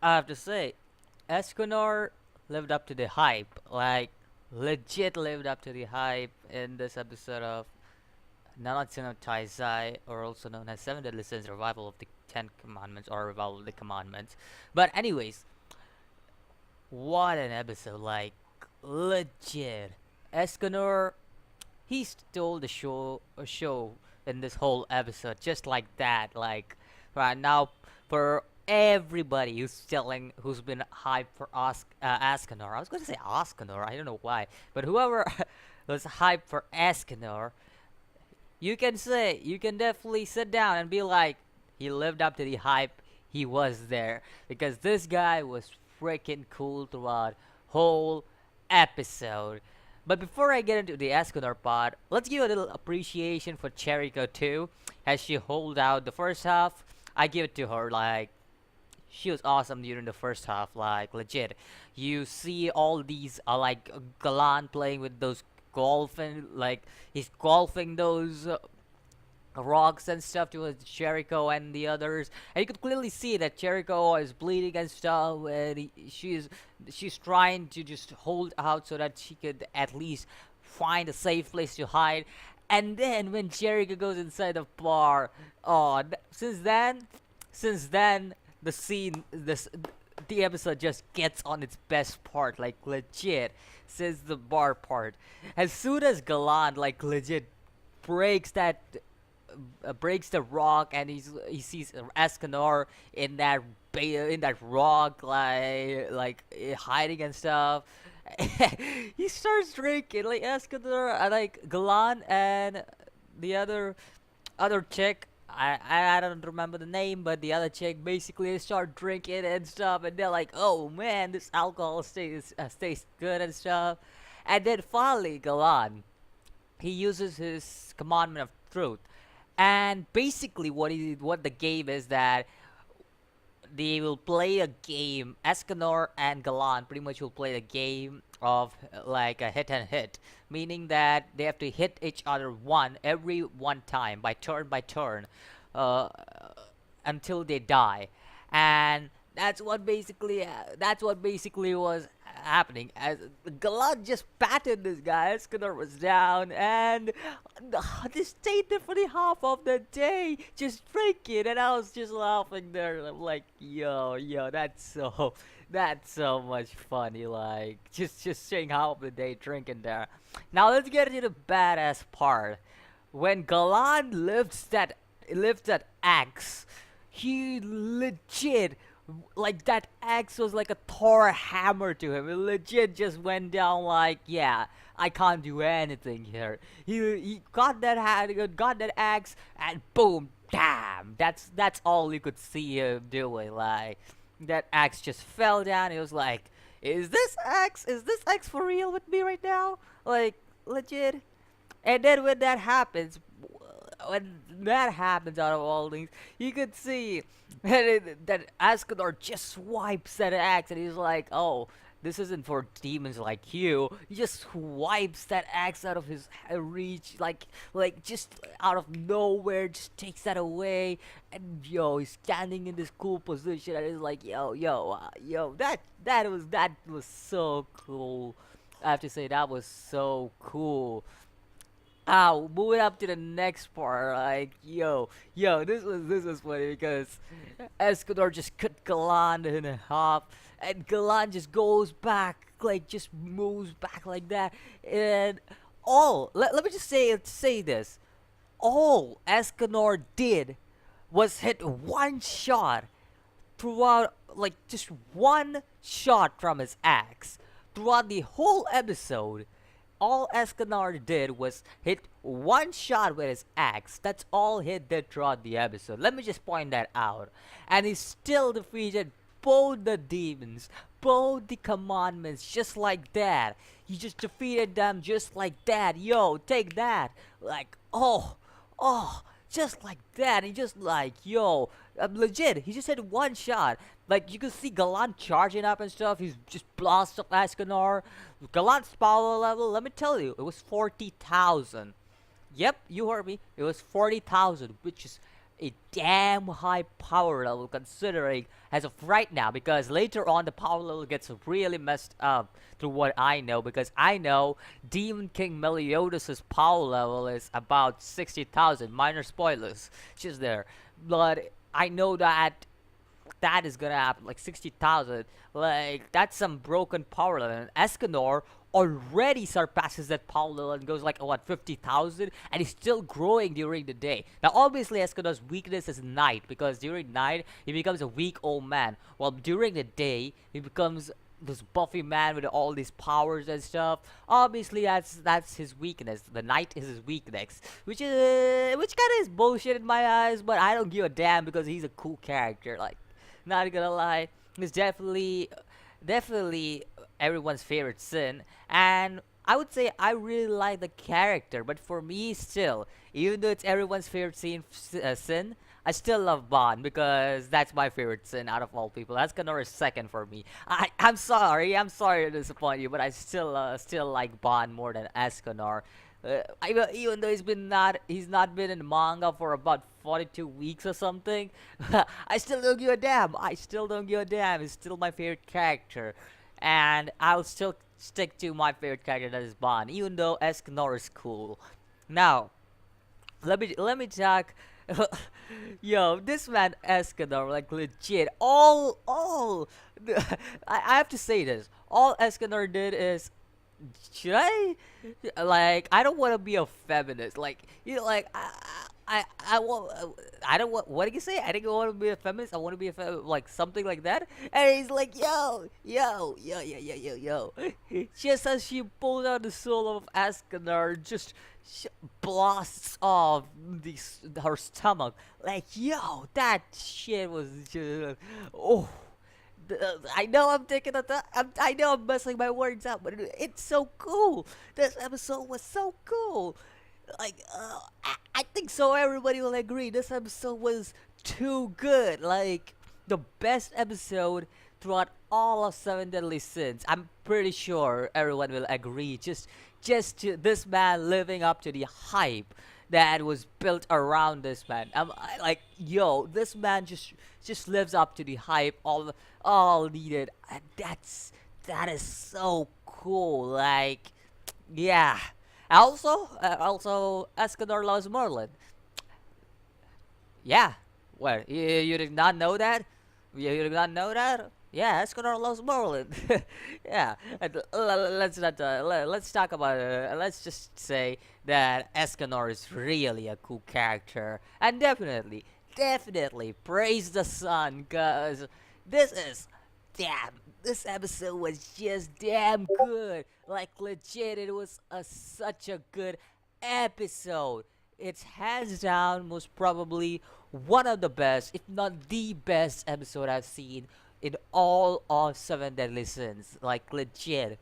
I have to say, Escanor lived up to the hype. Like, legit lived up to the hype in this episode of Nanatsu no Taizai, or also known as Seven Deadly Sins: Revival of the Ten Commandments, or Revival of the Commandments. But anyways, what an episode! Like, legit, Escanor, he stole the show in this whole episode, just like that. Like, right now, for everybody who's been hyped for Ascanor. I was going to say Ascanor, I don't know why, but whoever was hyped for Ascanor, you can definitely sit down and be like, he lived up to the hype. He was there because this guy was freaking cool throughout whole episode. But before I get into the Escanor part, let's give a little appreciation for Cheriko too, as she hold out the first half. I give it to her. Like, she was awesome during the first half. Like, legit, you see all these like Galan playing with those golfing, like he's golfing those rocks and stuff towards Jericho and the others, and you could clearly see that Jericho is bleeding and stuff, and she's trying to just hold out so that she could at least find a safe place to hide. And then when Jericho goes inside the bar, oh, since then the the episode just gets on its best part, like legit. Since the bar part, as soon as Galan like legit breaks that breaks the rock, and he sees Escanor in that in that rock, hiding and stuff. He starts drinking like Escanor, like Galan and the other chick. I don't remember the name, but the other chick basically start drinking and stuff, and they're like, "Oh man, this alcohol stays good and stuff." And then finally, Galan, he uses his commandment of truth, and basically what the game is that they will play a game. Escanor and Galan pretty much will play a game of like a hit and hit, meaning that they have to hit each other every one time by turn, uh, until they die, and that's what basically was happening. As Galan just patted this guy, Escanor was down, and they stayed there for the half of the day, just drinking, and I was just laughing there. I'm like, yo, that's so much funny. Like, just staying half of the day drinking there. Now let's get into the badass part. When Galan lifts that axe, he legit, like, that axe was like a Thor hammer to him. It legit just went down like, yeah, I can't do anything here. He got got that axe, and boom, damn. That's all you could see him doing. Like, that axe just fell down. It was like, is this axe for real with me right now? Like, legit. And then when that happens out of all things, you could see that Ascador just swipes that axe, and he's like, "Oh, this isn't for demons like you." He just swipes that axe out of his reach, like just out of nowhere, just takes that away, and he's standing in this cool position, and he's like, "Yo, that was so cool." I have to say that was so cool. Moving up to the next part, like, this was funny because Escador just cut Galan in half, and Galan just goes back, like, just moves back like that, and let me just say this, all Escanor did was hit one shot throughout, like, just one shot from his axe throughout the whole episode. All Escanor did was hit one shot with his axe. That's all he did throughout the episode. Let me just point that out. And he still defeated both the demons, both the commandments, just like that. He just defeated them just like that. Yo, take that. Like, oh, just like that. He just like, legit. He just had one shot. Like, you could see Galan charging up and stuff. He's just blast up Escanor. Galan's power level, let me tell you, it was 40,000. Yep, you heard me. It was 40,000, which is a damn high power level considering as of right now, because later on the power level gets really messed up through what I know, because I know Demon King Meliodas' power level is about 60,000. Minor spoilers, she's there. But I know that that is gonna happen like 60,000. Like, that's some broken power level. And Escanor already surpasses that power level and goes like what, 50,000, and he's still growing during the day. Now obviously Escanor's weakness is night, because during night he becomes a weak old man, while during the day he becomes this buffy man with all these powers and stuff. Obviously that's his weakness. The night is his weakness, which kind of is bullshit in my eyes, but I don't give a damn because he's a cool character. Like, not gonna lie, he's definitely everyone's favorite sin, and I would say I really like the character. But for me, still, even though it's everyone's favorite sin, I still love Bond because that's my favorite sin out of all people. That's Kanora's second for me. I'm sorry to disappoint you, but I still like Bond more than Escanor. Even though he's not been in manga for about 42 weeks or something, I still don't give a damn. I still don't give a damn. He's still my favorite character, and I'll still stick to my favorite character, that is Bond, even though Escanor is cool. Now, let me talk. Yo, this man Escanor, like, legit. I have to say this. All Escanor did is, should I, like, I don't want to be a feminist. Like, like, I want, I don't want, what did you say? I didn't want to be a feminist. I want to be like something like that. And he's like, yo. Just as she pulled out the soul of Escanor, just blasts off her stomach. Like, yo, that shit was just, oh. I know I'm taking I know I'm messing my words up, but it's so cool. This episode was so cool. Like, I think so. Everybody will agree. This episode was too good. Like, the best episode throughout all of Seven Deadly Sins. I'm pretty sure everyone will agree. Just to this man living up to the hype that was built around this man. Like, yo, this man just lives up to the hype. All needed. And that is so cool. Like, yeah. Also, Escanor loves Merlin. Yeah. What? You did not know that? You did not know that? Yeah, Escanor loves Merlin. Yeah. And let's not. Let's talk about. Let's just say that Escanor is really a cool character, and definitely praise the sun, cause this is, damn, this episode was just damn good. Like, legit, it was such a good episode. It's hands down most probably one of the best, if not the best episode I've seen in all of Seven Deadly Sins. Like, legit.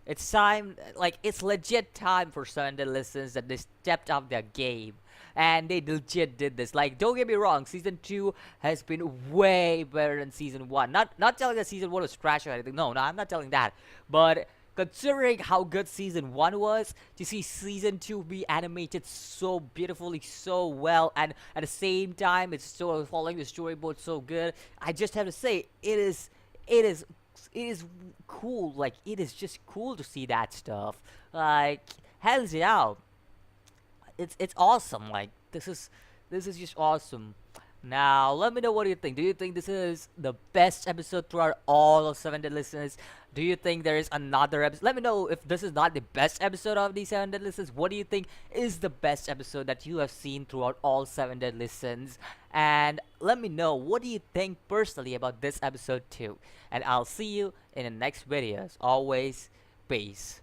It's time, like, it's legit time for Seven Deadly Sins that they stepped up their game. And they legit did this. Like, don't get me wrong, season 2 has been way better than season 1. Not telling that season 1 was trash or anything. No, I'm not telling that. But considering how good season 1 was, to see season 2 be animated so beautifully, so well, and at the same time it's still following the storyboard so good, I just have to say it is cool. Like, it is just cool to see that stuff. Like, hands down, it's awesome. Like, this is just awesome. Now, let me know what you think. Do you think this is the best episode throughout all of Seven Deadly Sins? Do you think there is another episode? Let me know if this is not the best episode of the Seven Deadly Sins. What do you think is the best episode that you have seen throughout all Seven Deadly Sins? And let me know, what do you think personally about this episode too? And I'll see you in the next video. As always, peace.